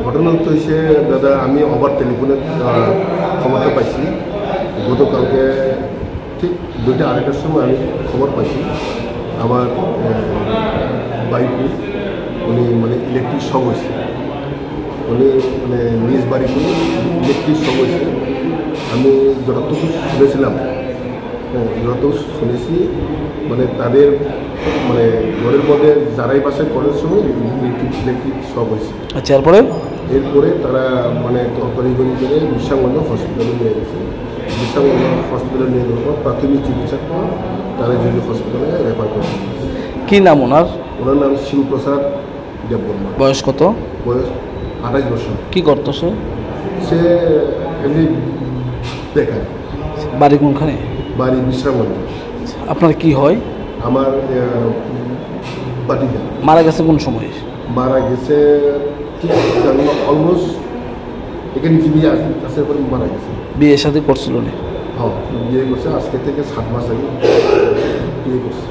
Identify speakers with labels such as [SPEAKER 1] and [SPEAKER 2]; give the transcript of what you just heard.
[SPEAKER 1] ঘটনা তো হয়েছে দাদা, আমি আবার টেলিফোনে খবরটা পাইছি। গতকালকে ঠিক 2টা 2:30টার সময় আমি খবর পাইছি আমার বাইকু উনি মানে ইলেকট্রিক শক হয়েছে। উনি মানে নিজ বাড়িতে ইলেকট্রিক শক হয়েছে। আমি যতটুকু শুনেছিলাম, যতটুকু শুনেছি মানে তাদের মানে ঘরের মধ্যে যারাই বাসায় করার সময় ইলেকট্রিক শক হয়েছে।
[SPEAKER 2] আচ্ছা,
[SPEAKER 1] এরপরে তারা মানে তরকারি করে বিশ্বাঙ্গঞ্জ হসপিটালে নিয়ে গেছে। বিশ্বাঙ্গঞ্জ হসপিটালে নিয়ে যাওয়ার পর প্রাথমিক চিকিৎসার পর তারা যদি হসপিটালে রেফার করে।
[SPEAKER 2] কি নাম ওনার?
[SPEAKER 1] ওনার নাম শিবপ্রসাদ দেববর্মা।
[SPEAKER 2] বয়স কত?
[SPEAKER 1] বয়স 28 বছর।
[SPEAKER 2] কি করতো সে?
[SPEAKER 1] সে এমনি বেকার।
[SPEAKER 2] বাড়ি কোনখানে?
[SPEAKER 1] বাড়ি বিশ্রামগঞ্জ।
[SPEAKER 2] আপনার কি হয়?
[SPEAKER 1] আমার বাটিকা।
[SPEAKER 2] মারা গেছে কোন সময়?
[SPEAKER 1] মারা গেছে ঠিক অলমোস্ট এখানে বিয়ে আসার পরে মারা গেছে।
[SPEAKER 2] বিয়ে শাদী করছিল না?
[SPEAKER 1] হ্যাঁ, বিয়ে করছে আজকে থেকে 7 মাস আগে বিয়ে করছে।